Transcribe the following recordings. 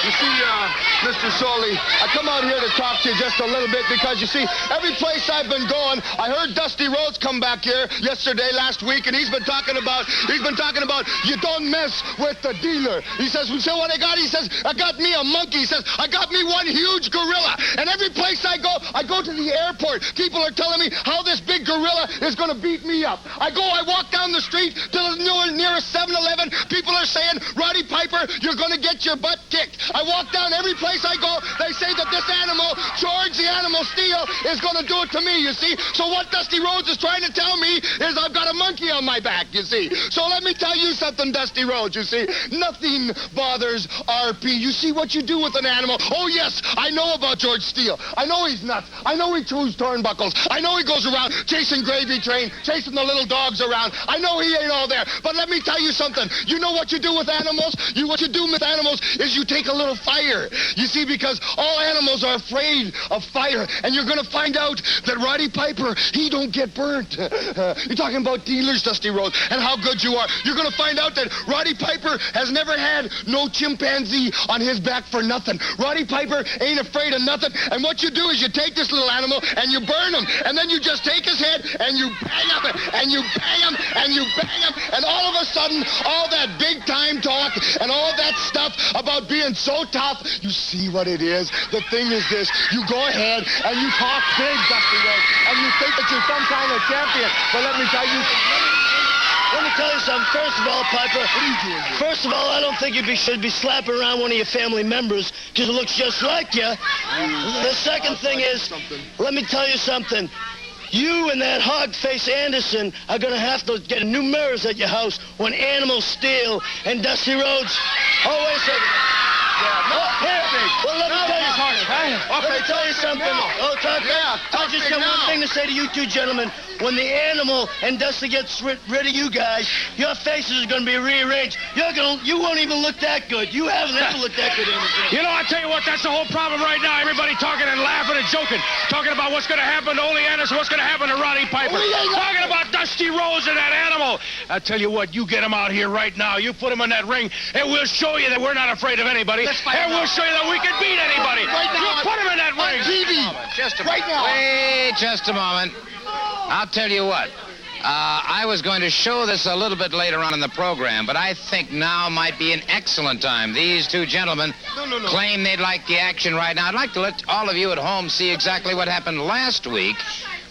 You see, Mr. Soley, I come out here to talk to you just a little bit because, you see, every place I've been going, I heard Dusty Rhodes come back here last week, and he's been talking about you don't mess with the dealer. He says, we say what I got? He says, I got me a monkey. He says, I got me one huge gorilla. And every place I go to the airport. People are telling me how this big gorilla is going to beat me up. I walk down the street to the nearest 7-Eleven. People are saying, Roddy Piper, you're going to get your butt kicked. I walk down every place I go. They say that this animal, George the Animal Steele, is going to do it to me, you see. So what Dusty Rhodes is trying to tell me is I've got a monkey on my back, you see. So let me tell you something, Dusty Rhodes, you see. Nothing bothers RP. You see what you do with an animal. Oh, yes, I know about George Steele. I know he's nuts. I know he chews turnbuckles. I know he goes around chasing gravy train, chasing the little dogs around. I know he ain't all there. But let me tell you something. You know what you do with animals? What you do with animals is you take a little fire. You see, because all animals are afraid of fire. And you're going to find out that Roddy Piper, he don't get burnt. You're talking about dealers, Dusty Rhodes, and how good you are. You're going to find out that Roddy Piper has never had no chimpanzee on his back for nothing. Roddy Piper ain't afraid of nothing. And what you do is you take this little animal and you burn him. And then you just take his head and you bang him and you bang him and you bang him. And all of a sudden, all that big time talk and all that stuff about being so tough, you see what it is? The thing is this. You go ahead and you talk big, Dusty Rhodes, and you think that you're some kind of champion. But let me tell you something. First of all, Piper, what are you doing here? First of all, I don't think you should be slapping around one of your family members because it looks just like you. The second thing is, let me tell you something. You and that hog-face Anderson are going to have to get new mirrors at your house when Animal Steele and Dusty Rhodes... Oh, wait a second. Well, let me tell you something. Let me tell you something. I just got one thing to say to you two gentlemen. When the Animal and Dusty gets rid of you guys, your faces are going to be rearranged. You won't even look that good. You haven't ever looked that good, Anderson. You know, I tell you what, that's the whole problem right now. Everybody talking and laughing and joking. Talking about what's going to happen to Ole Anderson, what's going to happen to Roddy Piper. Talking about Dusty Rhodes and that Animal. I tell you what, you get him out here right now. You put him in that ring, and we'll show you that we're not afraid of anybody. And we'll show you that we can beat anybody. You put him in that ring. Just a moment. Wait just a moment. I'll tell you what. I was going to show this a little bit later on in the program, but I think now might be an excellent time. These two gentlemen claim they'd like the action right now. I'd like to let all of you at home see exactly what happened last week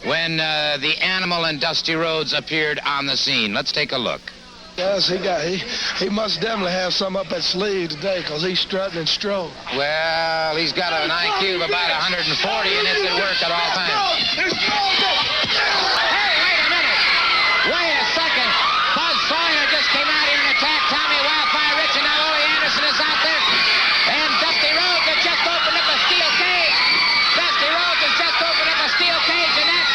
when the Animal and Dusty Rhodes appeared on the scene. Let's take a look. Yes, he must definitely have some up his sleeve today because he's strutting and strolling. Well, he's got an IQ of about 140 and it's at work at all times. Hey, wait a minute. Wait a second. Buzz Sawyer just came out here and attacked Tommy Wildfire Rich, and now Ole Anderson is out there. And Dusty Rhodes has just opened up a steel cage. Dusty Rhodes has just opened up a steel cage, and that's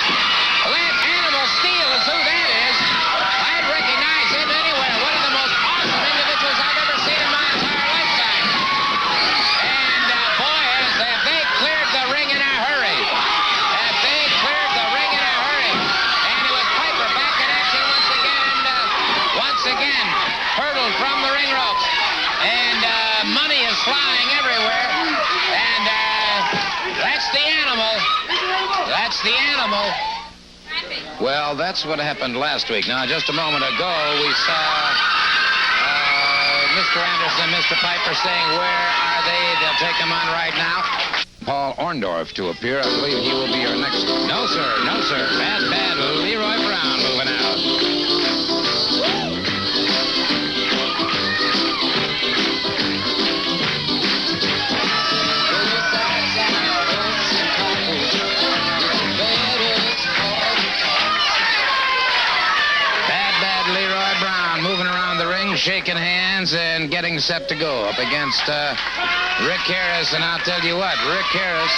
Animal Steele is who that is. I'd recognize him anywhere. One of the most awesome individuals I've ever seen in my entire lifetime. And boy, have they cleared the ring in a hurry. Have they cleared the ring in a hurry. And it was Piper back in action once again, hurdled from the ring ropes. And money is flying everywhere. And that's the Animal. That's the Animal. Well, that's what happened last week. Now, just a moment ago, we saw Mr. Anderson and Mr. Piper saying, where are they? They'll take them on right now. Paul Orndorff to appear. I believe he will be our next... No, sir. No, sir. Bad Leroy Brown moving out. Shaking hands and getting set to go up against Rick Harris. And I'll tell you what, Rick Harris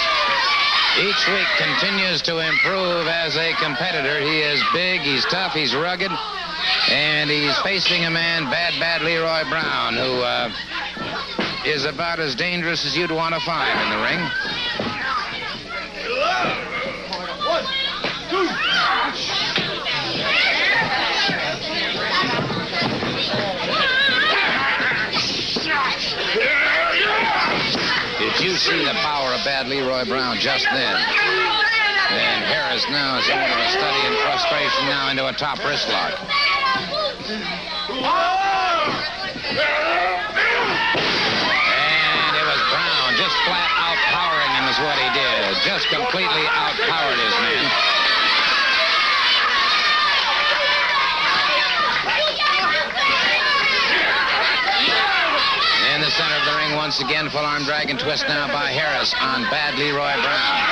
each week continues to improve as a competitor. He is big, he's tough, he's rugged, and he's facing a man, Bad Leroy Brown, who is about as dangerous as you'd want to find in the ring. 1, 2. Did you see the power of Bad Leroy Brown just then? And Harris now is into a study in frustration now into a top wrist lock. And it was Brown just flat outpowering him is what he did. Just completely outpowered his man. In the center of the ring once again, full arm drag and twist now by Harris on Bad Leroy Brown.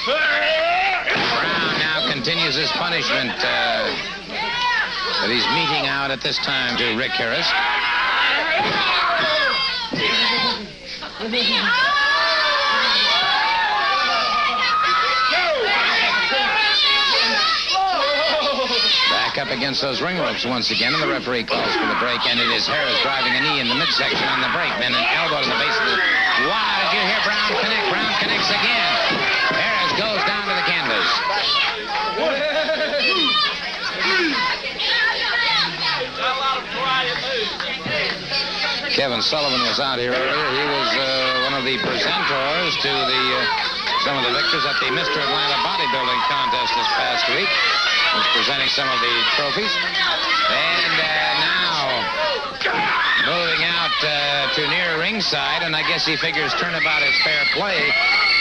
Brown now continues his punishment that he's meting out at this time to Rick Harris. Back up against those ring ropes once again, and the referee calls for the break, and it is Harris driving a knee in the midsection on the break, and an elbow to the base of the... Wow, did you hear Brown connect? Brown connects again. Harris goes down to the canvas. Kevin Sullivan was out here earlier. He was one of the presenters to some of the victors at the Mr. Atlanta bodybuilding contest this past week. He was presenting some of the trophies. And now moving out to near ringside, and I guess he figures turnabout is fair play.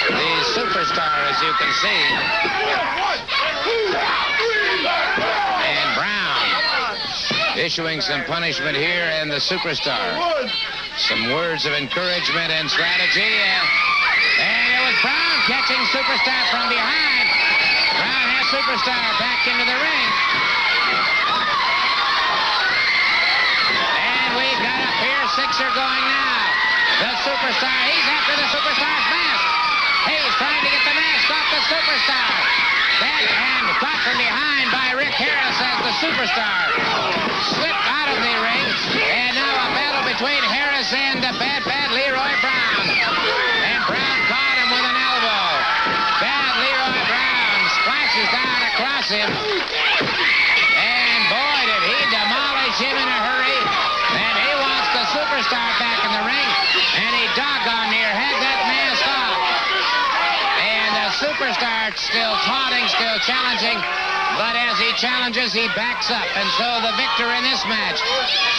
The superstar, as you can see. And Brown issuing some punishment here, and the superstar. Some words of encouragement and strategy. And it was Brown catching superstar from behind. Brown has superstar back into the ring. And we've got a Pier Sixer going now. The superstar, he's after the superstar's mask. He's trying to get the mask off the superstar. Backhand caught from behind by Rick Harris as the superstar slipped out of the ring. And now a battle between Harris and Bad Leroy Brown. And Brown caught him with an elbow. Bad Leroy Brown splashes down across him. And boy, did he demolish him in a hurry. And he wants the superstar back in the ring. And he doggone near had that mask off. And the superstar still taunting, still challenging. But as he challenges, he backs up. And so the victor in this match,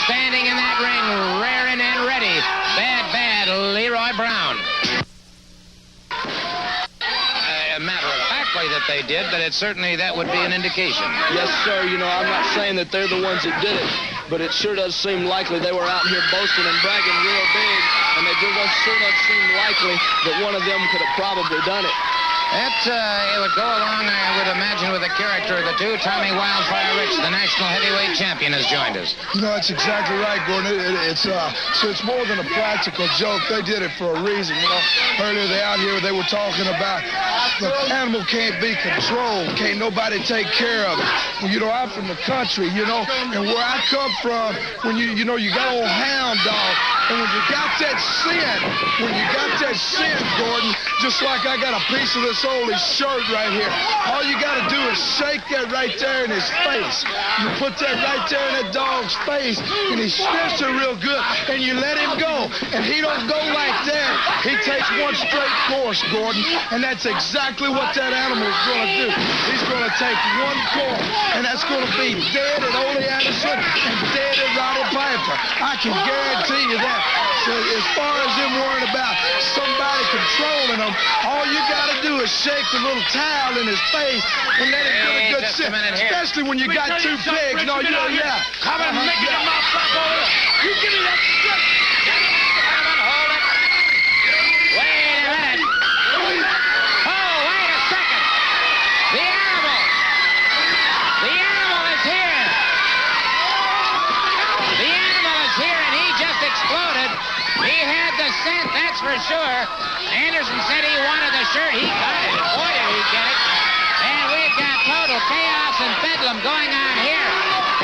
standing in that ring, raring and ready, Bad Leroy Brown. A matter of factly that they did, but it certainly that would be an indication. Yes, sir. You know, I'm not saying that they're the ones that did it, but it sure does seem likely they were out here boasting and bragging real big, and it sure does seem likely that one of them could have probably done it. It would go along, I would imagine, with the character of the two. Tommy Wildfire Rich, the national heavyweight champion, has joined us. You know, that's exactly right, Gordon. It's more than a practical joke. They did it for a reason. You know, earlier they were talking about the animal can't be controlled. Can't nobody take care of it. Well, you know, I'm from the country, you know, and where I come from, when you got old hound dog, and when you got that sin, Gordon, just like I got a piece of this old shirt right here. All you got to do is shake that right there in his face. You put that right there in that dog's face, and he sniffs it real good, and you let him go. And he don't go like that. He takes one straight course, Gordon, and that's exactly what that animal is going to do. He's going to take one course, and that's going to be dead at Ole Anderson and dead at Roddy Piper. I can guarantee you that. So as far as them worrying about somebody controlling them, all you got to do is shake the little towel in his face and let him get a good sip. Especially when you got two pigs. No, you know, yeah. Come and make it a mouth flap over there. You give me that shit. Hold it. Wait a minute. Oh, wait a second. The animal is here. The animal is here, and he just exploded. He had the scent, that's for sure. Anderson said he wanted the shirt. He got it. Boy, did he get it. And we've got total chaos and bedlam going on here.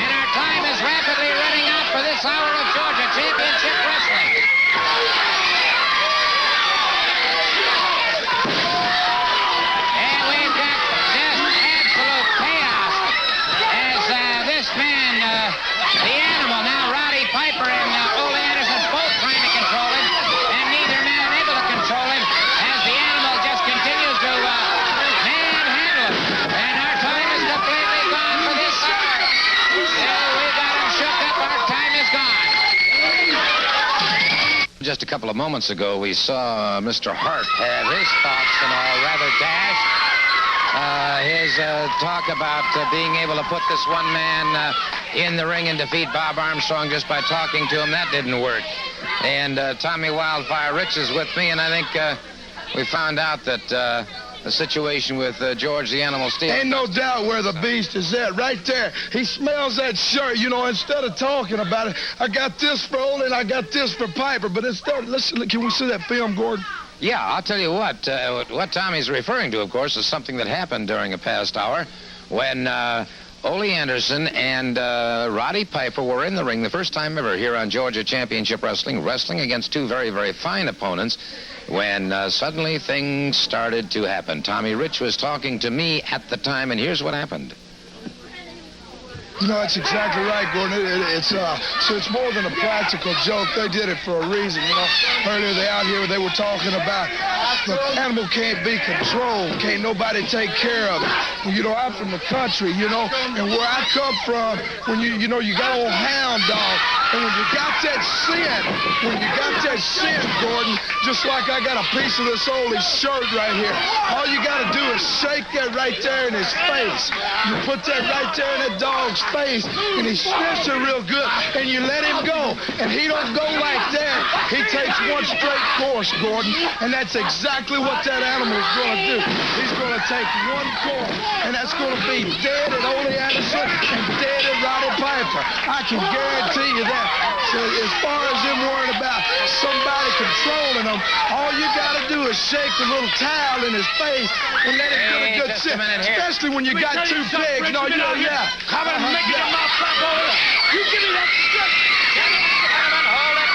And our time is rapidly running out for this hour of Georgia Championship Wrestling. And we've got just absolute chaos as this man just a couple of moments ago, we saw Mr. Hart have his thoughts and all rather dashed. His talk about being able to put this one man in the ring and defeat Bob Armstrong just by talking to him, that didn't work. And Tommy Wildfire Rich is with me, and I think we found out that the situation with George the Animal Steele. Ain't no doubt where the beast is at, right there. He smells that shirt, you know, instead of talking about it. I got this for Ole and I got this for Piper, but instead, can we see that film, Gordon? Yeah, I'll tell you what Tommy's referring to, of course, is something that happened during a past hour when Ole Anderson and Roddy Piper were in the ring the first time ever here on Georgia Championship Wrestling against two very, very fine opponents, when suddenly things started to happen. Tommy Rich was talking to me at the time, and here's what happened. You know, that's exactly right, Gordon. It's more than a practical joke. They did it for a reason, you know. Earlier they were talking about the animal can't be controlled. Can't nobody take care of it. You know, I'm from the country, you know, and where I come from, when you got old hound dog, and when you got that scent, Gordon, just like I got a piece of this old shirt right here, all you got to do is shake that right there in his face. You put that right there in that dog's face, and he sniffs it real good, and you let him go, and he don't go like that. He takes one straight course, Gordon, and that's exactly what that animal is going to do. He's going to take one course, and that's going to be dead at Ole Anderson and dead at Roddy Piper. I can guarantee you that. So as far as them worrying about somebody controlling them, all you got to do is shake the little towel in his face and let him get a good sip. Especially when you got two pigs. No, you know, yeah. Come on, make your mouth flap over. You give me that strip. Hold it.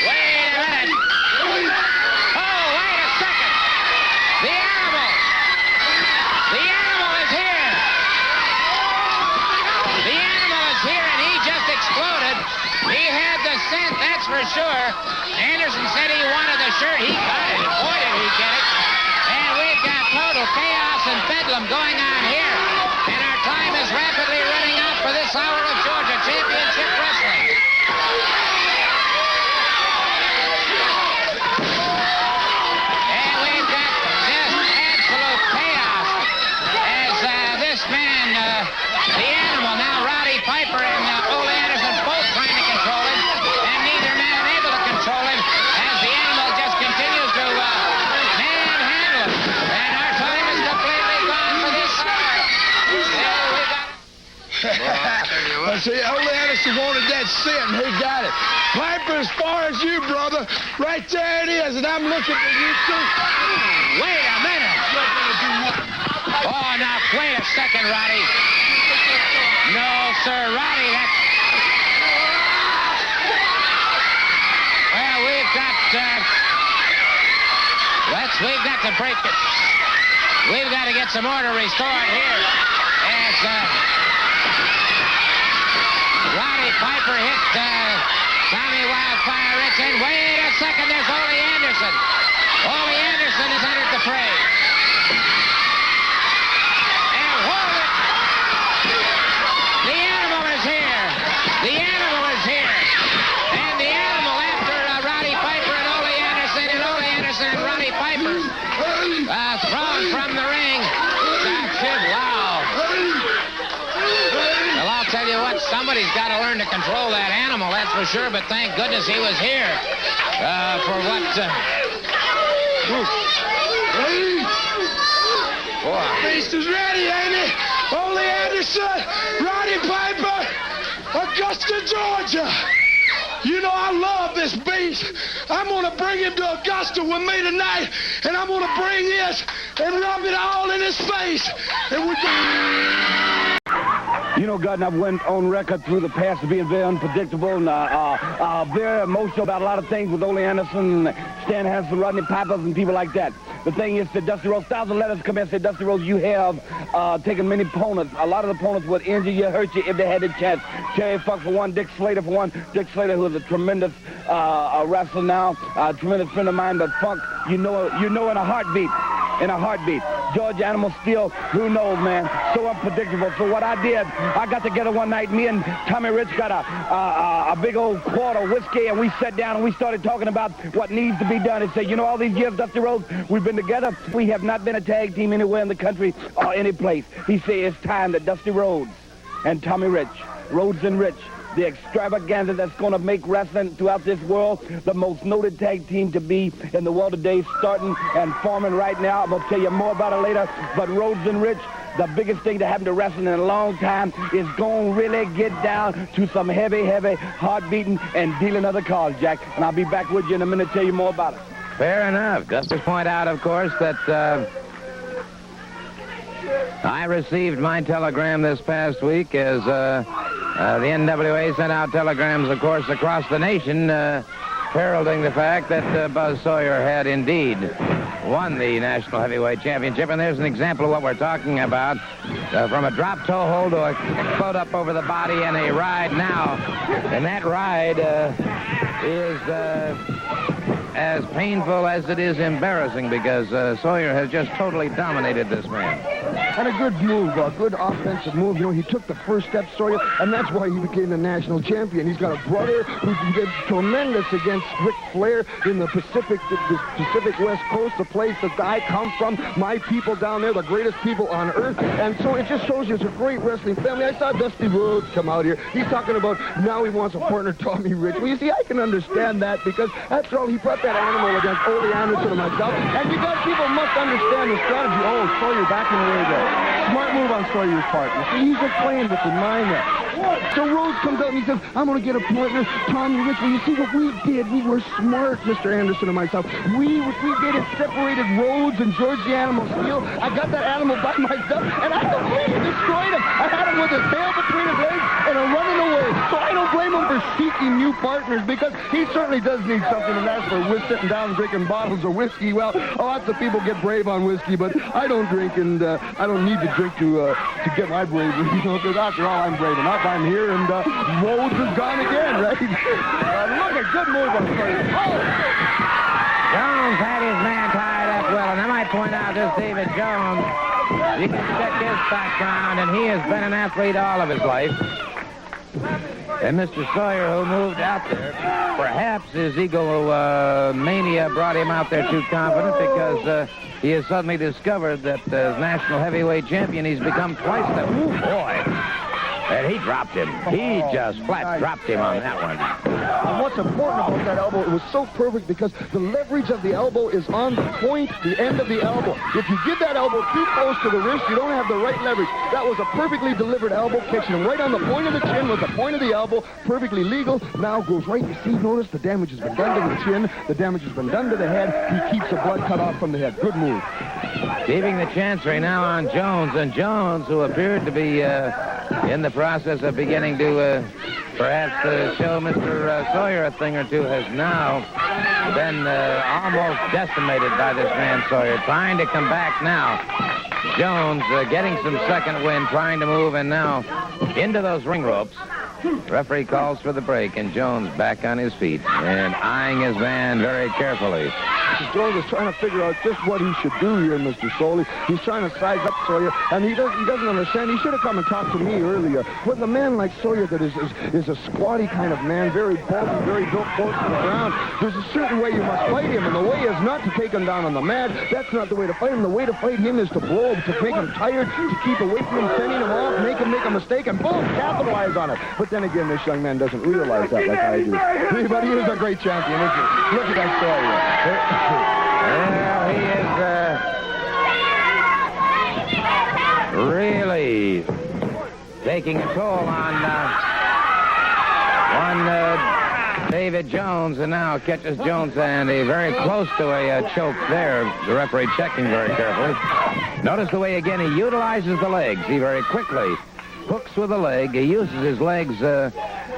Wait a minute. Oh, wait a second. The animal is here. The animal is here, and he just exploded. He had the scent, that's for sure. Anderson said he wanted the shirt. He got it. Boy, did he get it. And we've got total chaos and bedlam going on here. And our time is rapidly running out for this hour of Georgia Championship Wrestling. And we've got just absolute chaos as this man, the animal, now Roddy Piper and Ole Anderson both trying to control him, and neither man able to control him as the animal just continues to manhandle him. And our time is completely gone for this hour. See, Ole Anderson wanted that scent, and he got it. Piper, as far as you, brother, right there it is, and I'm looking for you, too. Wait a minute. Oh, now, wait a second, Roddy. No, sir, Roddy, that's... Well, we've got to break it. We've got to get some order restored here as Roddy Piper hit Tommy Wildfire Rich, and wait a second, there's Ole Anderson. Ole Anderson has entered the fray. And hold it. The animal is here. The animal is here. And the animal after Roddy Piper and Ole Anderson and Ole Anderson and Roddy Piper thrown from the ring. That's it. Wow. Well, I'll tell you what, somebody's got to learn to control that animal, that's for sure, but thank goodness he was here for what... Beast is ready, ain't it? Ole Anderson, Roddy Piper, Augusta, Georgia. You know I love this beast. I'm going to bring him to Augusta with me tonight, and I'm going to bring this and rub it all in his face. And we're You know, Gordon, I've went on record through the past of being very unpredictable and very emotional about a lot of things with Ole Anderson, Stan Hansen, Rodney Pipers, and people like that. The thing is that Dusty Rhodes, thousands of letters come in and say, Dusty Rhodes, you have taken many opponents. A lot of the opponents would injure you, hurt you if they had the chance. Terry Funk for one, Dick Slater for one. Dick Slater, who is a tremendous wrestler now, a tremendous friend of mine, but Funk, you know in a heartbeat. Georgia Animal Steele, who knows, man? So unpredictable. So what I did, I got together one night, me and Tommy Rich got a big old quart of whiskey, and we sat down and we started talking about what needs to be done. And said, you know, all these years, Dusty Rhodes, we've been together. We have not been a tag team anywhere in the country or any place. He said it's time that Dusty Rhodes and Tommy Rich, Rhodes and Rich, the extravaganza that's going to make wrestling throughout this world the most noted tag team to be in the world today, starting and forming right now. I'm going to tell you more about it later. But Rhodes and Rich, the biggest thing that happened to wrestling in a long time is going to really get down to some heavy, heart beating and dealing of the cards, Jack. And I'll be back with you in a minute to tell you more about it. Fair enough. Just to point out, of course, that I received my telegram this past week as the NWA sent out telegrams, of course, across the nation heralding the fact that Buzz Sawyer had indeed won the National Heavyweight Championship. And there's an example of what we're talking about. From a drop toe hold to a float up over the body and a ride now. And that ride is as painful as it is embarrassing because Sawyer has just totally dominated this man. And a good move, a good offensive move. You know, he took the first step, Sawyer, and that's why he became the national champion. He's got a brother who did tremendous against Ric Flair in the Pacific West Coast, the place that I come from. My people down there, the greatest people on earth. And so it just shows you it's a great wrestling family. I saw Dusty Rhodes come out here. He's talking about now he wants a partner, Tommy Rich. Well, you see, I can understand that because after all, he brought that animal against Ole Anderson and myself. And you got people must understand the strategy. Oh, Sawyer backing away there. Smart move on Sawyer's part. You see, he's just playing with the mind there. So Rhodes comes out and he says, I'm going to get a partner, Tommy Rich. Well, you see what we did? We were smart, Mr. Anderson and myself. We did it, separated Rhodes and George the Animal Steele. I got that animal by myself, and I completely destroyed him. I had him with his tail between his legs and I'm running away. So I don't blame him for seeking new partners because he certainly does need something, and that's for sitting down drinking bottles of whiskey. Well, lots of people get brave on whiskey, but I don't drink, and I don't need to drink to get my bravery, you know, because after all, I'm brave enough. I'm here, and Rhodes is gone again, right? Look, a good move on Sawyer. Oh! Jones had his man tied up well, and I might point out this David Jones. You can check his background, and he has been an athlete all of his life. And Mr. Sawyer, who moved out there, perhaps his ego mania brought him out there too confident because he has suddenly discovered that as national heavyweight champion, he's become twice the... Ooh, boy. And he dropped him. He just flat dropped him on that one. And what's important about that elbow, it was so perfect because the leverage of the elbow is on the point, the end of the elbow. If you give that elbow too close to the wrist, you don't have the right leverage. That was a perfectly delivered elbow, catching him right on the point of the chin with the point of the elbow, perfectly legal. Now goes right, you see, notice the damage has been done to the chin, the damage has been done to the head. He keeps the blood cut off from the head. Good move. Keeping the chancery now on Jones, and Jones, who appeared to be in the process of beginning to perhaps show Mr. Sawyer a thing or two, has now been almost decimated by this man Sawyer, trying to come back now. Jones getting some second wind, trying to move, and now into those ring ropes. Referee calls for the break, and Jones back on his feet and eyeing his man very carefully. Jones is trying to figure out just what he should do here, Mr. Soley. He's trying to size up Sawyer, and he doesn't understand. He should have come and talked to me earlier. With a man like Sawyer that is a squatty kind of man, very bulky, very built close to the ground, there's a certain way you must fight him, and the way is not to take him down on the mat. That's not the way to fight him. The way to fight him is to blow him, to make him tired, to keep away from him, sending him off, make him make a mistake, and boom, capitalize on it. But then again, this young man doesn't realize that like I do. But he is a great champion, isn't he? Look at that Sawyer. Well, he is really taking a toll on David Jones, and now catches Jones, and very close to a choke there. The referee checking very carefully. Notice the way, again, he utilizes the legs. He very quickly hooks with the leg. He uses his legs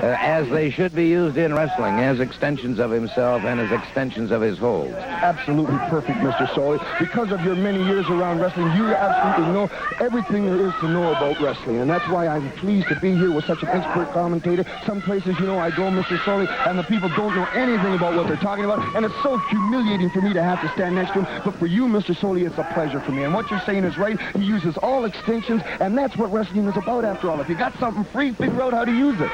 as they should be used in wrestling, as extensions of himself and as extensions of his holds. Absolutely perfect, Mr. Sawyer. Because of your many years around wrestling, you absolutely know everything there is to know about wrestling. And that's why I'm pleased to be here with such an expert commentator. Some places, you know, I go, Mr. Sawyer, and the people don't know anything about what they're talking about. And it's so humiliating for me to have to stand next to him. But for you, Mr. Sawyer, it's a pleasure for me. And what you're saying is right. He uses all extensions, and that's what wrestling is about, after all. If you got something free, figure out how to use it.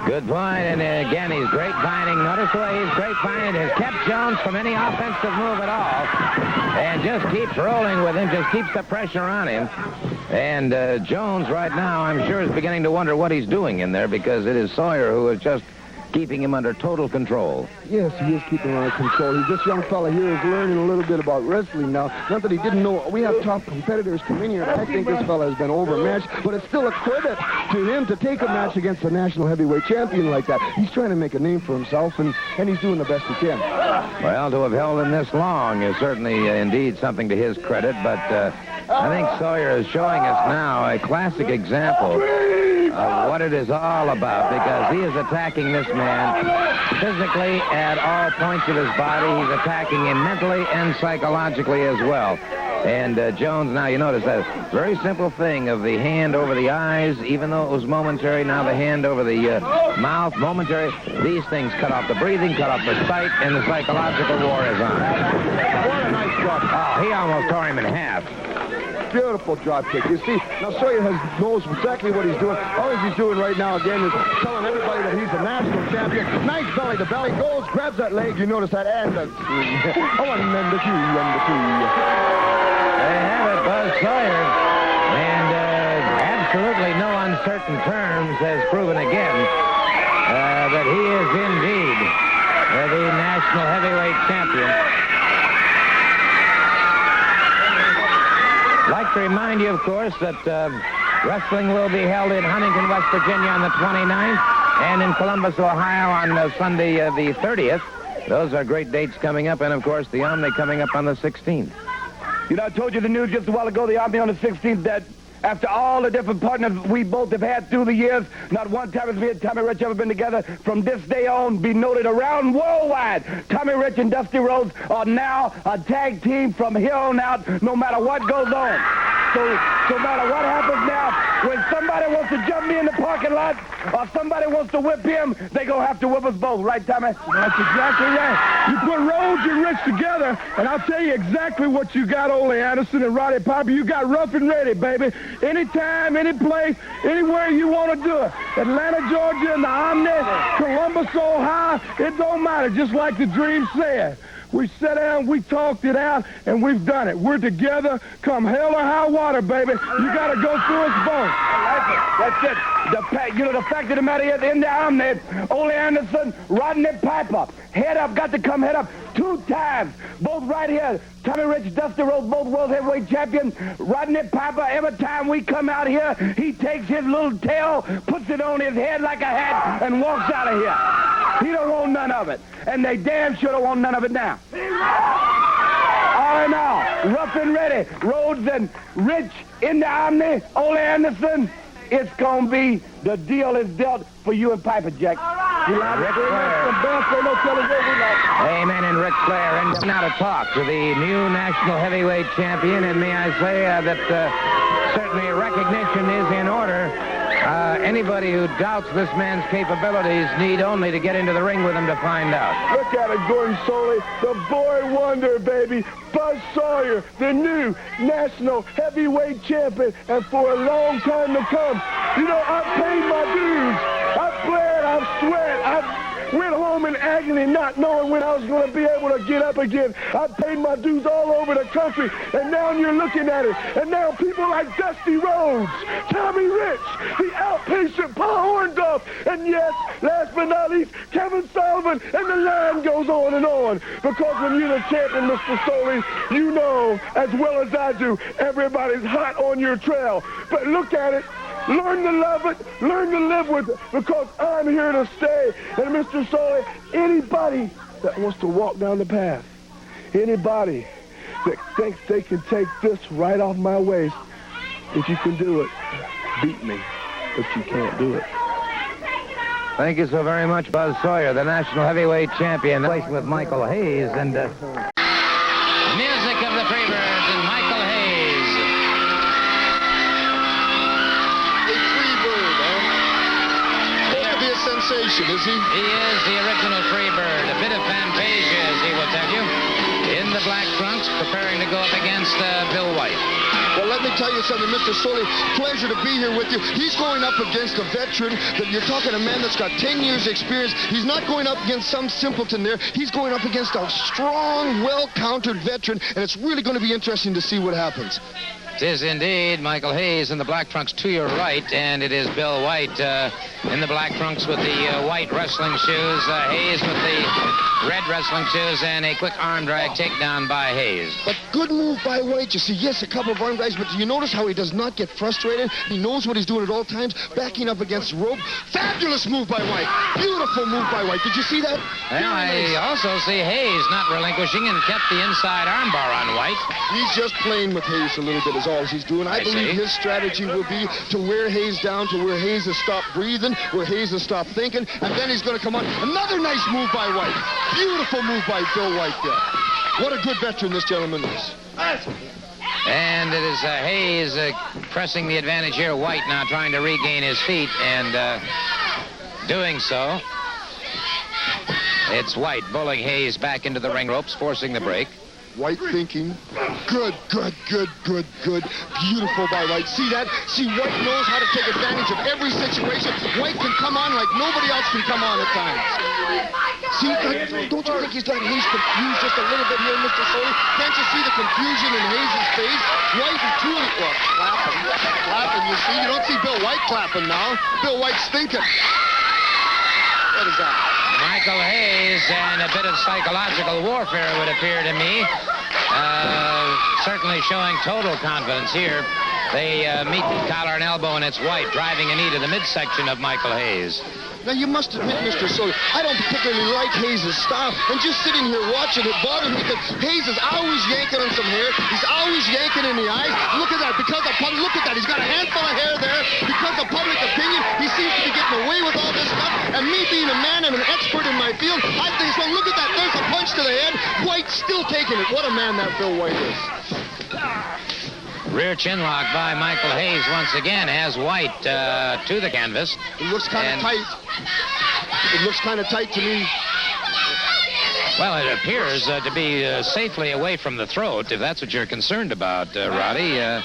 Good point, and again, he's grapevining. Notice the way he's grapevining. Has kept Jones from any offensive move at all, and just keeps rolling with him, just keeps the pressure on him. And Jones, right now, I'm sure is beginning to wonder what he's doing in there, because it is Sawyer who is just keeping him under total control. Yes, he is keeping him under control. This young fella here is learning a little bit about wrestling now. Not that he didn't know. We have top competitors come in here, and I think this fella has been overmatched, but it's still a credit to him to take a match against a national heavyweight champion like that. He's trying to make a name for himself, and he's doing the best he can. Well, to have held him this long is certainly indeed something to his credit, but I think Sawyer is showing us now a classic example of what it is all about, because he is attacking this man physically at all points of his body. He's attacking him mentally and psychologically as well. And Jones, now you notice that very simple thing of the hand over the eyes, even though it was momentary, now the hand over the mouth, momentary. These things cut off the breathing, cut off the sight, and the psychological war is on. What a nice drop. Oh, he almost tore him in half. Beautiful drop kick. You see, now Sawyer knows exactly what he's doing. All he's doing right now, again, is telling everybody that he's a national champion. Nice belly to belly. Goes, grabs that leg. You notice that, and the three. Oh, and then the two, and the two. They have it, Buzz Sawyer. And absolutely no uncertain terms has proven again that he is indeed the national heavyweight champion. I'd like to remind you, of course, that wrestling will be held in Huntington, West Virginia on the 29th and in Columbus, Ohio on Sunday the 30th. Those are great dates coming up, and, of course, the Omni coming up on the 16th. You know, I told you the news just a while ago, the Omni on the 16th, that after all the different partners we both have had through the years, not one time has me and Tommy Rich ever been together. From this day on, be noted around worldwide. Tommy Rich and Dusty Rhodes are now a tag team from here on out, no matter what goes on. So no matter what happens now, when somebody wants to jump me in the parking lot or somebody wants to whip him, they gonna have to whip us both, right, Tommy? That's exactly right. You put Rhodes and Rich together, and I'll tell you exactly what you got, Ole Anderson and Roddy Piper. You got rough and ready, baby. Anytime, any place, anywhere you want to do it. Atlanta, Georgia, in the Omni, Columbus, Ohio, it don't matter, just like the Dream said. We sat down, we talked it out, and we've done it. We're together, come hell or high water, baby. You got to go through us both. That's it. The fact of the matter is, in the Omni, Ole Anderson, Roddy Piper, head up, got to come head up 2 times. Both right here. Tommy Rich, Dusty Rhodes, both world heavyweight champions. Roddy Piper, every time we come out here, he takes his little tail, puts it on his head like a hat, and walks out of here. He don't want none of it. And they damn sure don't want none of it now. All right, now, rough and ready. Rhodes and Rich in the Omni, Ole Anderson. It's going to be, the deal is dealt for you and Piper, Jack. Ric Flair. Amen, and Ric Flair. And now to talk to the new national heavyweight champion, and may I say that certainly recognition is in order. Anybody who doubts this man's capabilities need only to get into the ring with him to find out. Look at it, Gordon Soley, the boy wonder, baby. Buzz Sawyer, the new national heavyweight champion, and for a long time to come. You know, I've paid my dues. I've bled, I've sweat, I've went home in agony not knowing when I was going to be able to get up again. I paid my dues all over the country, and now you're looking at it. And now people like Dusty Rhodes, Tommy Rich, the outpatient Paul Orndorff, and yes, last but not least, Kevin Sullivan, and the line goes on and on. Because when you're the champion, Mr. Soley, you know as well as I do, everybody's hot on your trail. But look at it. Learn to love it, learn to live with it, because I'm here to stay. And Mr. Sawyer, anybody that wants to walk down the path, anybody that thinks they can take this right off my waist, if you can do it, beat me, but you can't do it. Thank you so very much, Buzz Sawyer, the national heavyweight champion, placed with Michael Hayes. And Music of the Freebirds and Michael Hayes. A Freebird, huh? Supposed to be a sensation, is he? He is the original Freebird. A bit of Fantasia, as he will tell you. In the black trunks, preparing to go up against Bill White. Well, let me tell you something, Mr. Sully. Pleasure to be here with you. He's going up against a veteran. That you're talking a man that's got 10 years experience. He's not going up against some simpleton there. He's going up against a strong, well-countered veteran, and it's really going to be interesting to see what happens. It is indeed Michael Hayes in the black trunks to your right, and it is Bill White in the black trunks with the white wrestling shoes. Hayes with the red wrestling shoes, and a quick arm drag takedown by Hayes. But good move by White. You see, yes, a couple of arm drags, but do you notice how he does not get frustrated? He knows what he's doing at all times, backing up against the rope. Fabulous move by White. Beautiful move by White. Did you see that? Well, I also see Hayes not relinquishing and kept the inside armbar on White. He's just playing with Hayes a little bit is all he's doing. I believe his strategy will be to wear Hayes down to where Hayes has stopped breathing, where Hayes has stopped thinking, and then he's going to come on. Another nice move by White. Beautiful move by Bill White there. What a good veteran this gentleman is. And it is Hayes pressing the advantage here. White now trying to regain his feet, and doing so. It's White bullying Hayes back into the ring ropes, forcing the break. White thinking. Good. Beautiful by White. See that? See, White knows how to take advantage of every situation. White can come on like nobody else can come on at times. See, don't you think he's got Hayes confused just a little bit here, Mr. Sawyer? Can't you see the confusion in Hayes' face? White is truly clapping. You see, you don't see Bill White clapping now. Bill White's thinking. What is that? Michael Hayes and a bit of psychological warfare, it would appear to me. Certainly showing total confidence here. They meet collar and elbow, and it's White driving a knee to the midsection of Michael Hayes. Now, you must admit, Mr. Sawyer, I don't particularly like Hayes' style. And just sitting here watching it bothers me because Hayes is always yanking on some hair. He's always yanking in the eyes. Look at that. Because of public, look at that. He's got a handful of hair there. Because of public opinion, he seems to be getting away with all this stuff. And me being a man and an expert in my field, I think so. Look at that. There's a punch to the head. White's still taking it. What a man that Bill White is. Rear chin lock by Michael Hayes once again has White to the canvas. It looks kind of tight. It looks kind of tight to me. Well, it appears to be safely away from the throat, if that's what you're concerned about, Roddy. All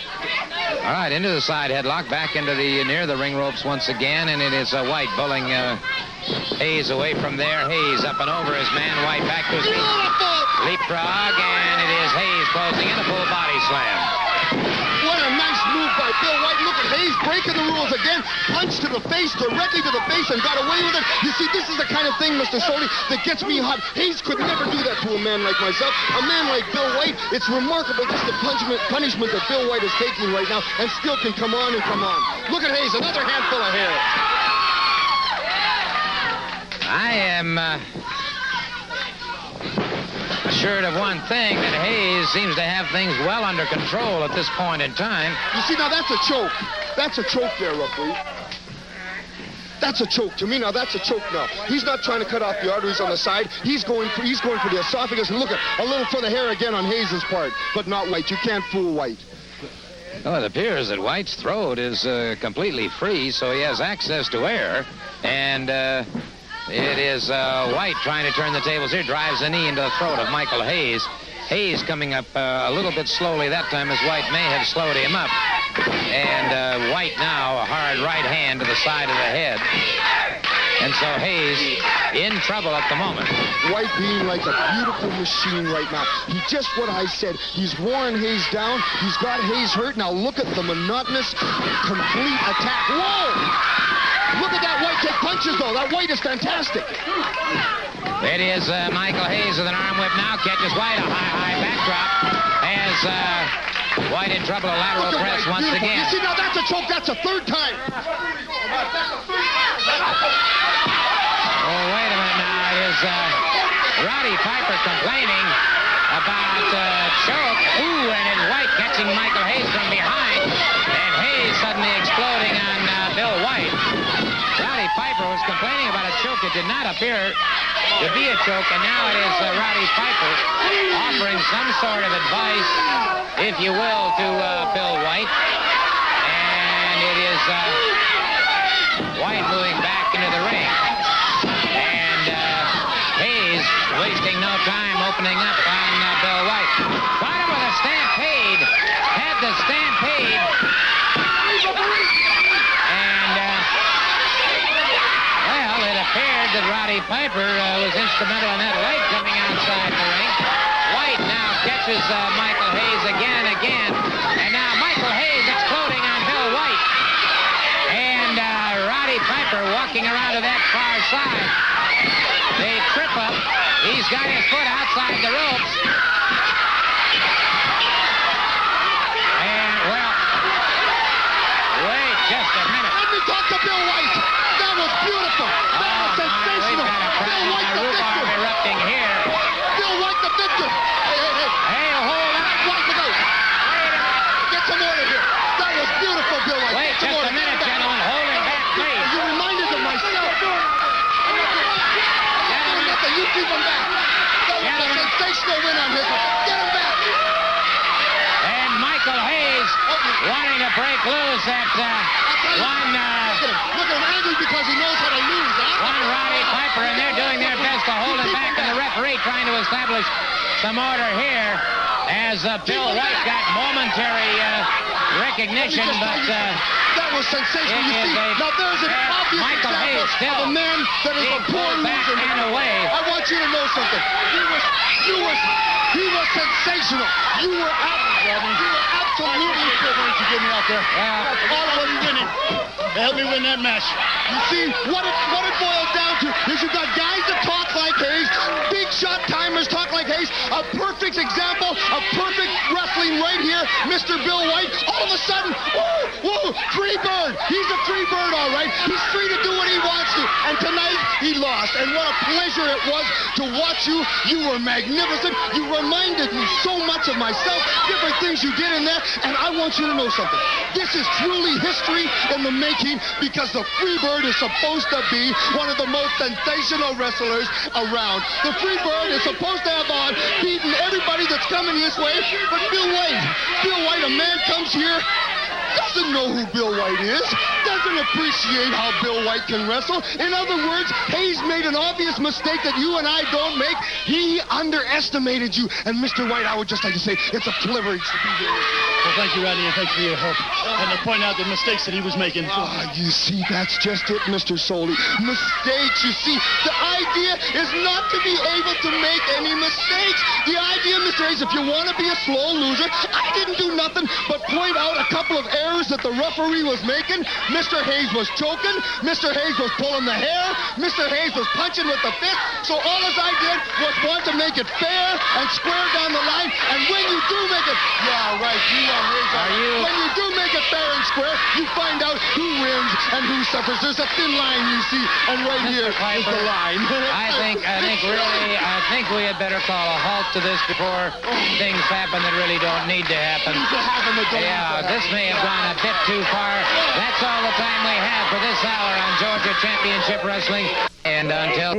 right, into the side headlock, back into the near the ring ropes once again, and it is White bullying Hayes away from there. Hayes up and over his man. White back to his feet. Leapfrog, and it is Hayes closing in a full body slam. What a nice move by Bill White. Look at Hayes breaking the rules again. Punch to the face, directly to the face, and got away with it. You see, this is the kind of thing, Mr. Soli, that gets me hot. Hayes could never do that to a man like myself. A man like Bill White, it's remarkable just the punishment that Bill White is taking right now, and still can come on and come on. Look at Hayes, another handful of hair. I am assured of one thing, that Hayes seems to have things well under control at this point in time. You see, now that's a choke. That's a choke there, referee. That's a choke. To me, now that's a choke now. He's not trying to cut off the arteries on the side. He's going for the esophagus. And look at a little for the hair again on Hayes' part, but not White. You can't fool White. Well, it appears that White's throat is completely free, so he has access to air, and it is White trying to turn the tables here, drives a knee into the throat of Michael Hayes. Hayes coming up a little bit slowly that time, as White may have slowed him up. And White now, a hard right hand to the side of the head. And so Hayes in trouble at the moment. White being like a beautiful machine right now. He just what I said. He's worn Hayes down. He's got Hayes hurt. Now look at the monotonous, complete attack. Whoa! Look at that White take punches, though. That White is fantastic. It is Michael Hayes with an arm whip now. Catches White, a high backdrop. Has White in trouble, a lateral press once again. You see, now that's a choke. That's a third time. Oh, wait a minute now. It is Roddy Piper complaining about choke. Ooh, and it's White catching Michael Hayes from behind. And Hayes suddenly exploding on Bill White. Roddy Roddy Piper was complaining about a choke. It did not appear to be a choke, and now it is Roddy Piper offering some sort of advice, if you will, to Bill White. And it is White moving back into the ring. And Hayes wasting no time opening up on Bill White. Got him with a stampede. Had the stampede. And, well, it appeared that Roddy Piper was instrumental in that leg coming outside the ring. White now catches Michael Hayes again. And now Michael Hayes exploding on Bill White. And Roddy Piper walking around to that far side. They trip up. He's got his foot outside the ropes. And, well, wait just a minute. Let me talk to Bill White. That was beautiful. That was sensational. We've got a Bill White, the rhubarb victor. erupting here. Bill White, the victor. Hey, hold on. White, look out. Get some order here. That was beautiful, Bill White. Wait Get some just order. a minute, Get him back. gentlemen. Hold him back, please. You reminded of myself. I'm not doing nothing. You keep him back. That was a sensational win on his one. Get him back. And Michael Hayes wanting to break loose at one Look at him angry because he knows how to lose, huh? Roddy Piper, and they're doing their best to hold him back, and the referee trying to establish some order here as Bill White got momentary recognition, but that was sensational. You see, now there's an obvious Michael Hayes example still of a man that is a being poor pulled back loser. and away. I want you to know something. He was sensational. You were absolutely privileged to get me out there. All of us winning. Help me win that match. You see, what it boils down to is you got guys that talk like Hayes, big shot timers talk like Hayes. A perfect example of perfect wrestling right here, Mr. Bill White. All of a sudden, whoa, free bird. He's a free bird, all right. He's free to do what he wants to. And tonight, he lost. And what a pleasure it was to watch you. You were magnificent. You reminded me so much of myself, different things you did in there. And I want you to know something. This is truly history in the making because the Freebird is supposed to be one of the most sensational wrestlers around. The Freebird is supposed to have on beating everybody that's coming this way, but Bill White, a man comes here, doesn't know who Bill White is, doesn't appreciate how Bill White can wrestle. In other words, Hayes made an obvious mistake that you and I don't make. He underestimated you. And Mr. White, I would just like to say, it's a privilege to be here. Well, thank you, Rodney, and thanks for your help. And to point out the mistakes that he was making. You see, that's just it, Mr. Soley. Mistakes, you see. The idea is not to be able to make any mistakes. The idea, Mr. Hayes, if you want to be a slow loser, I didn't do nothing but point out a couple of errors that the referee was making. Mr. Hayes was choking. Mr. Hayes was pulling the hair. Mr. Hayes was punching with the fist. So all as I did was want to make it fair and square down the line. And when you do make it, yeah, right, when you do make it fair and square, you find out who wins and who suffers. There's a thin line, you see, and right here is the line. I think we had better call a halt to this before things happen that really don't need to happen. Yeah, this may have gone a bit too far. That's all the time we have for this hour on Georgia Championship Wrestling. And until...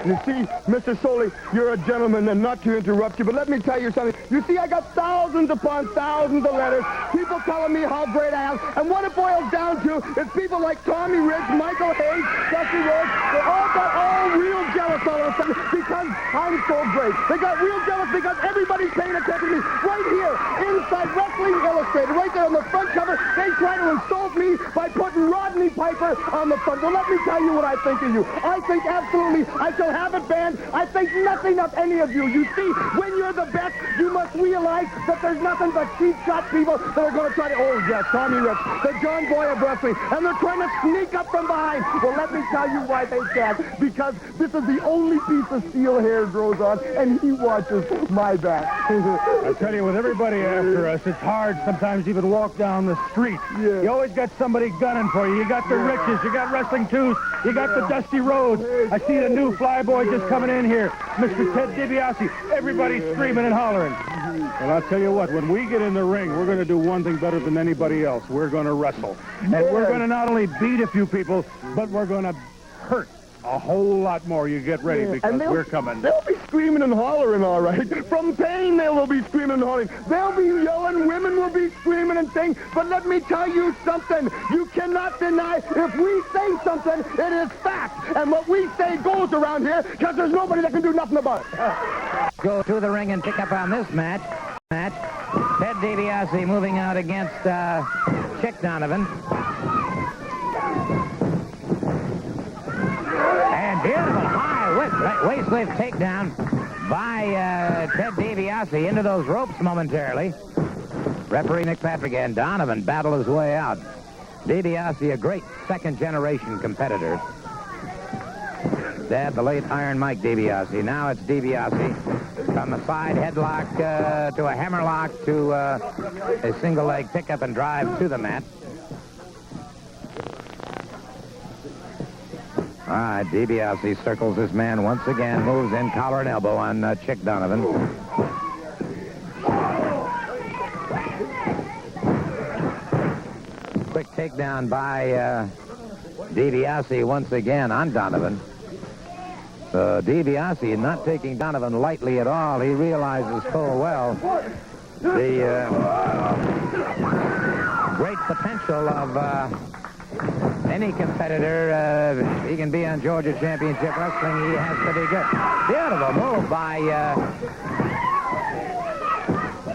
You see, Mr. Soley, you're a gentleman, and not to interrupt you, but let me tell you something. You see, I got thousands upon thousands of letters, people telling me how great I am, and what it boils down to is people like Tommy Rich, Michael Hayes, Dusty Rhodes, they all got real jealous all of a sudden because I'm so great. They got real jealous because everybody's paying attention to me. Right here, inside Wrestling Illustrated, right there on the front cover, they try to insult me by putting Roddy Piper on the front. Well, let me tell you what I think of you. I think absolutely I shall have it banned. I think nothing of any of you. You see, when you're the best, you must realize that there's nothing but cheap shot people that are going to try to, Tommy Rich, the John Boy of wrestling, and they're trying to sneak up from behind. Well, let me tell you why they can't. Because this is the only piece of steel hair grows on, and he watches my back. I tell you, with everybody after us, it's hard sometimes even walk down the street. Yeah. You always got somebody gunning for you. You got the Riches, you got Wrestling Twos, you got the Mr. Dusty Rhodes. I see the new flyboy just coming in here, Mr. Ted DiBiase. Everybody's screaming and hollering. Well, I'll tell you what, when we get in the ring, we're going to do one thing better than anybody else. We're going to wrestle. And we're going to not only beat a few people, but we're going to hurt a whole lot more. You get ready, because we're coming. They'll be screaming and hollering, all right. From pain, they'll be screaming and hollering. They'll be yelling. Women will be screaming and saying. But let me tell you something. You cannot deny if we say something, it is fact. And what we say goes around here because there's nobody that can do nothing about it. Go to the ring and pick up on this match. Ted DiBiase moving out against Chick Donovan. And beautiful high waist lift takedown by Ted DiBiase into those ropes momentarily. Referee Nick Patrick and Donovan battle his way out. DiBiase, a great second-generation competitor. Dad, the late Iron Mike DiBiase. Now it's DiBiase from a side headlock to a hammerlock to a single leg pickup and drive to the mat. All right, DiBiase circles his man once again, moves in collar and elbow on Chick Donovan. Quick takedown by DiBiase once again on Donovan. So DiBiase not taking Donovan lightly at all. He realizes full well the great potential of any competitor. He can be on Georgia Championship Wrestling. He has to be good. Beautiful move by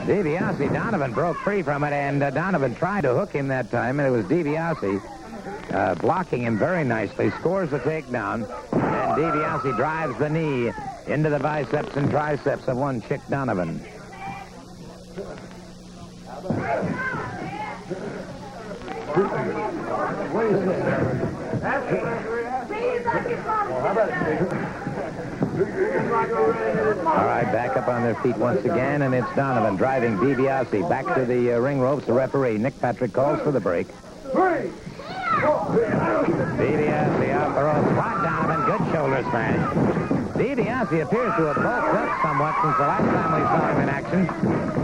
DiBiase. Donovan broke free from it, and Donovan tried to hook him that time, and it was DiBiase blocking him very nicely. Scores the takedown, and DiBiase drives the knee into the biceps and triceps of one Chick Donovan. All right, back up on their feet once again, and it's Donovan driving DiBiase back to the ring ropes. The referee, Nick Patrick, calls for the break. DiBiase off the ropes. Rod Donovan, good shoulder smash. DiBiase appears to have bulked up somewhat since the last time we saw him in action.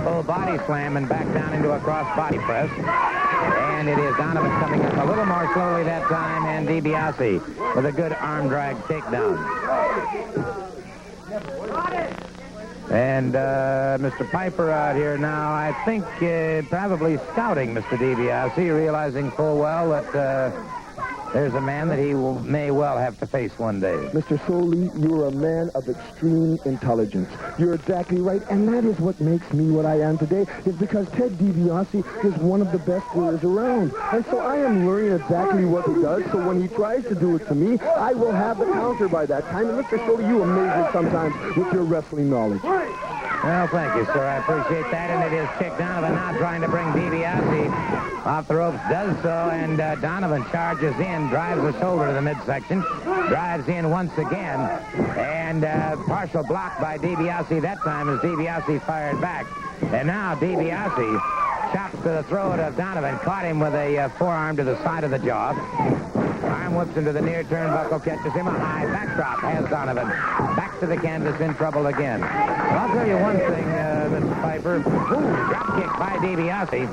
Full body slam and back down into a cross body press. And it is Donovan coming up a little more slowly that time, and DiBiase with a good arm drag takedown. And Mr. Piper out here now, I think probably scouting Mr. DiBiase, realizing full well that there's a man that he may well have to face one day. Mr. Soley, you're a man of extreme intelligence. You're exactly right, and that is what makes me what I am today, is because Ted DiBiase is one of the best players around. And so I am learning exactly what he does, so when he tries to do it to me, I will have the counter by that time. And Mr. Soley, you amaze me sometimes with your wrestling knowledge. Well, thank you, sir. I appreciate that. And it is Chick Donovan now trying to bring DiBiase off the ropes. Does so, and Donovan charges in, drives the shoulder to the midsection, drives in once again, and partial block by DiBiase that time as DiBiase fired back. And now DiBiase chops to the throat of Donovan, caught him with a forearm to the side of the jaw. Arm whips into the near turnbuckle, catches him a high backdrop, has Donovan back to the canvas, in trouble again. Well, I'll tell you one thing, Mr. Piper. Ooh, drop kick by DiBiase.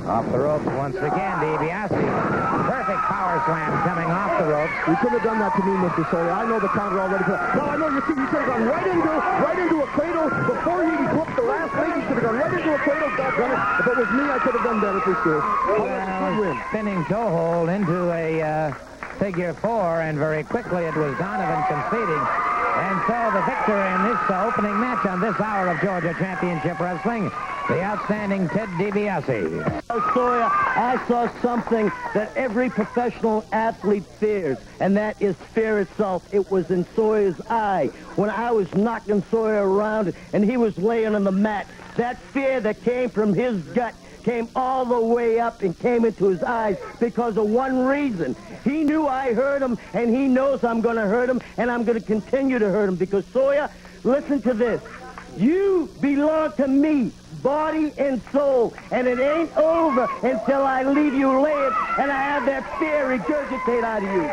Off the ropes once again, DiBiase. Perfect power slam coming off the ropes. You couldn't have done that to me, Mr. Sawyer. I know the counter already. No, I know you should have gone right into a cradle before he even whooped the last leg. He should have gone right into a cradle. If it was me, I could have done better for sure. Well, spinning toe hold into a figure four, and very quickly it was Donovan conceding. And so the victor in this opening match on this hour of Georgia Championship Wrestling, the outstanding Ted DiBiase. Sawyer, I saw something that every professional athlete fears, and that is fear itself. It was in Sawyer's eye when I was knocking Sawyer around and he was laying on the mat. That fear that came from his gut came all the way up and came into his eyes because of one reason. He knew I hurt him, and he knows I'm going to hurt him, and I'm going to continue to hurt him because, Sawyer, listen to this. You belong to me. body and soul. And it ain't over until I leave you laying and I have that fear regurgitate out of you.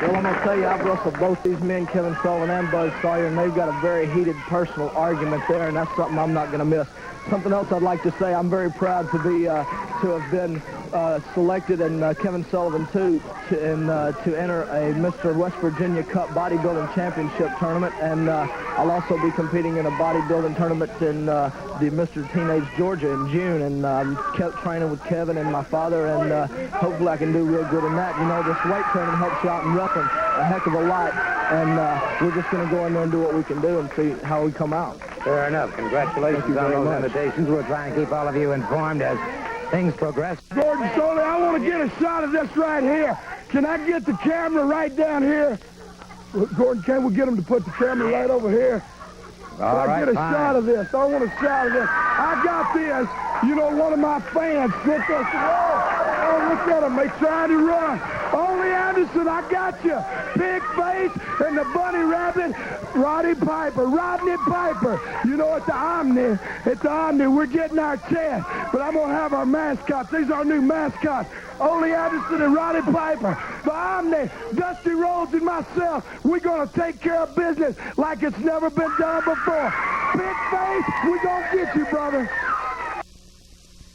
Well, I'm going to tell you, I've wrestled both these men, Kevin Sullivan and Buzz Sawyer, and they've got a very heated personal argument there, and that's something I'm not going to miss. Something else I'd like to say, I'm very proud to be to have been selected, and Kevin Sullivan too, to enter a Mr. West Virginia Cup bodybuilding championship tournament, and I'll also be competing in a bodybuilding tournament in the Mr. Teenage Georgia in June, and kept training with Kevin and my father, and hopefully I can do real good in that. You know, this weight training helps you out in wrestling a heck of a lot, and we're just going to go in there and do what we can do and see how we come out. Fair enough. Congratulations on those invitations. We'll try and keep all of you informed as things progress. Gordon Soley, I want to get a shot of this right here. Can I get the camera right down here? Gordon, can we get him to put the camera right over here? All right, get a shot of this. I want a shot of this. I got this. You know, one of my fans sent us. Oh, look at him. They trying to run. Ole Anderson, I got you. Big face and the bunny rabbit, Roddy Piper. You know, at the Omni, we're getting our chance. But I'm going to have our mascots. These are our new mascots. Ole Anderson and Roddy Piper. The Omni, Dusty Rhodes and myself, we're going to take care of business like it's never been done before. Big face, we're going to get you, brother.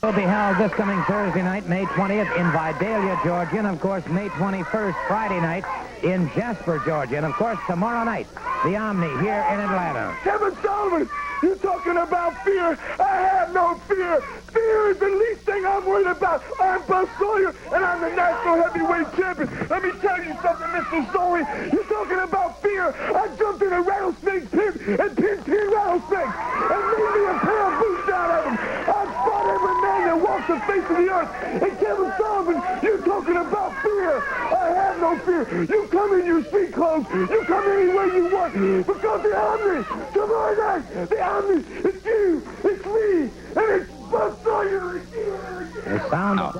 Will be held this coming Thursday night, May 20th, in Vidalia, Georgia, and of course May 21st, Friday night, in Jasper, Georgia, and of course tomorrow night, the Omni here in Atlanta. Kevin Sullivan, you talking about fear? I have no fear. Fear is the least thing I'm worried about. I'm Buzz Sawyer, and I'm the national heavyweight champion. Let me tell you something, Mr. Sawyer. You're talking about fear. I jumped in a rattlesnake pit and pinned 10 rattlesnakes and made me a pair of boots out of them. I've fought every man that walks the face of the earth. And Kevin Sullivan, you're talking about fear. I have no fear. You come in your street clothes. You come anywhere you want. Because the Omni, tomorrow night, the Omni, it's you, it's me, and it's Buzz Sawyer again. The sound of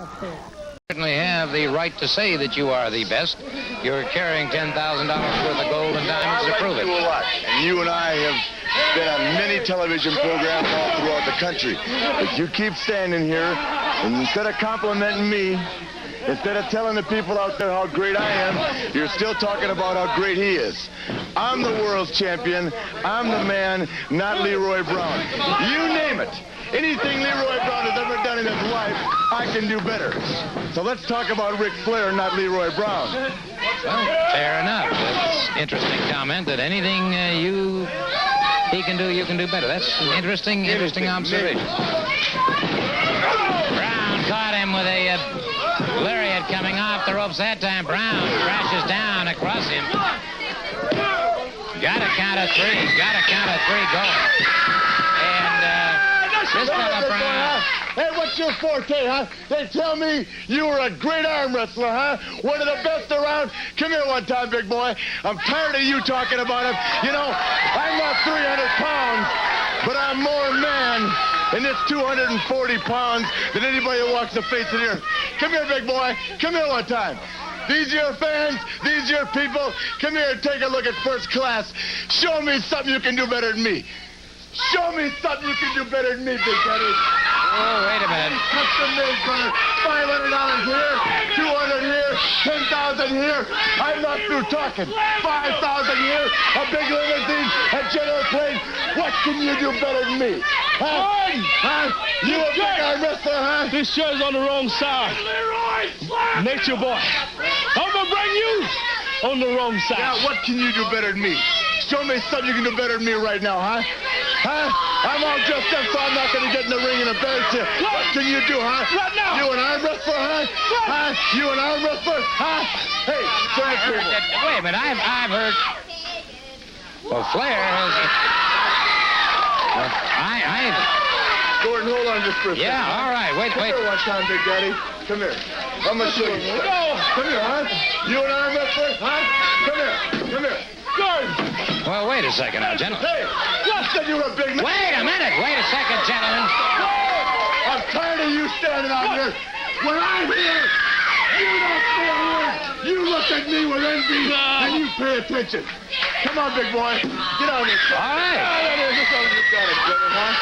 Certainly have the right to say that you are the best. You're carrying $10,000 worth of gold and diamonds to prove it. And you and I have been on many television programs all throughout the country. But you keep standing here, and instead of complimenting me, instead of telling the people out there how great I am, you're still talking about how great he is. I'm the world's champion. I'm the man, not Leroy Brown. You name it. Anything Leroy Brown has ever done in his life, I can do better. So let's talk about Ric Flair, not Leroy Brown. Well, fair enough. It's an interesting comment that anything he can do, you can do better. That's an interesting observation. Brown caught him with a lariat coming off the ropes that time. Brown crashes down across him. Got a count of three going. And this fella Brown. Hey, what's your forte, huh? They tell me you were a great arm wrestler, huh? One of the best around. Come here one time, big boy. I'm tired of you talking about him. You know, I'm not 300 pounds, but I'm more man in this 240 pounds than anybody that walks the face of the earth. Come here, big boy. Come here one time. These are your fans. These are your people. Come here and take a look at first class. Show me something you can do better than me. Show me something you can do better than me, Big Daddy. Oh, wait a minute. Custom made for $500 here, $200 here, $10,000 here. I'm not through talking. $5,000 here, a big limousine, a jet airplane. What can you do better than me? Huh? You a big arm wrestler, huh? This shirt's on the wrong side. Nature boy. I'm gonna bring you on the wrong side. Now, what can you do better than me? Show me something you can do better than me right now, huh? Huh? I'm all dressed up, so I'm not going to get in the ring and embarrass you. What can you do, huh? Right now. You an arm wrestler, huh? Huh? You an arm wrestler, huh? Hey, turn the table. Wait a minute, I've heard. Well, Flair has. Gordon, hold on just for a second. Yeah, all right. Wait. Come here one time, Big Daddy. Come here. I'm going to show you. No. Come here, huh? You an arm wrestler, huh? Come here. Gordon. Well, wait a second now, gentlemen. Hey, I said you were a big man. Wait a minute. Wait a second, gentlemen. I'm tired of you standing out here. When I'm here, You don't feel it. You look at me with envy, and you pay attention. Come on, big boy. Get on this. All right. You got it, brother, huh?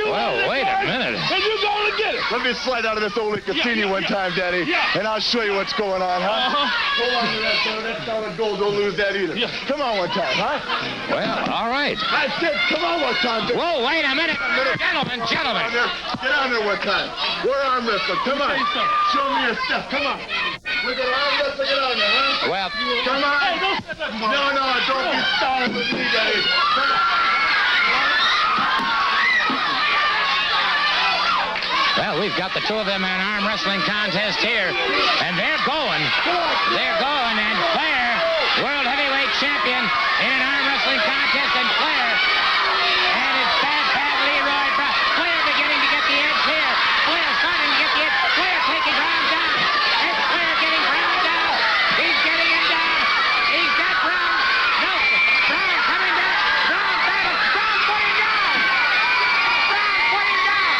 Well, wait a minute. And you going to get it. Let me slide out of this old Catini one time, Daddy, and I'll show you what's going on, huh? Hold on to that, son. That's solid gold. Don't lose that either. Come on one time, huh? Well, all right. I said, come on one time. Whoa, wait a minute. Gentlemen. Get on there one time. We're arm wrestling. Come on. Show me your stuff. Come on. We're going to arm wrestle. Get on there, huh? Well, come on. Hey, don't step that No, don't be starting with me, Daddy. Come on. Well, we've got the two of them in an arm wrestling contest here, and they're going. And Flair, world heavyweight champion, in an arm wrestling contest, and Flair. And it's bad Leroy Brown. Flair beginning to get the edge here. Flair starting to get the edge. Flair taking Brown down. It's Flair getting Brown down. He's getting him down. He's got Brown. No, Brown coming down. Brown battle. Brown put him down. Brown put him down.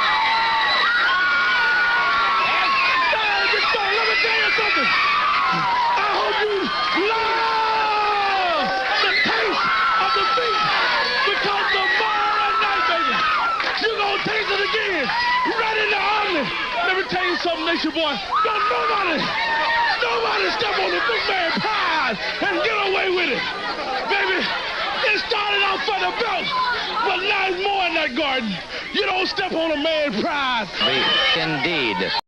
Let me tell you something. I hope you love the taste of defeat, because tomorrow night, baby, you're going to taste it again. Right in the army. Let me tell you something, Nation Boy. Don't nobody step on the big man pride and get away with it. Baby, it started out for the belt, but now it's more in that garden. You don't step on a man's pride. indeed.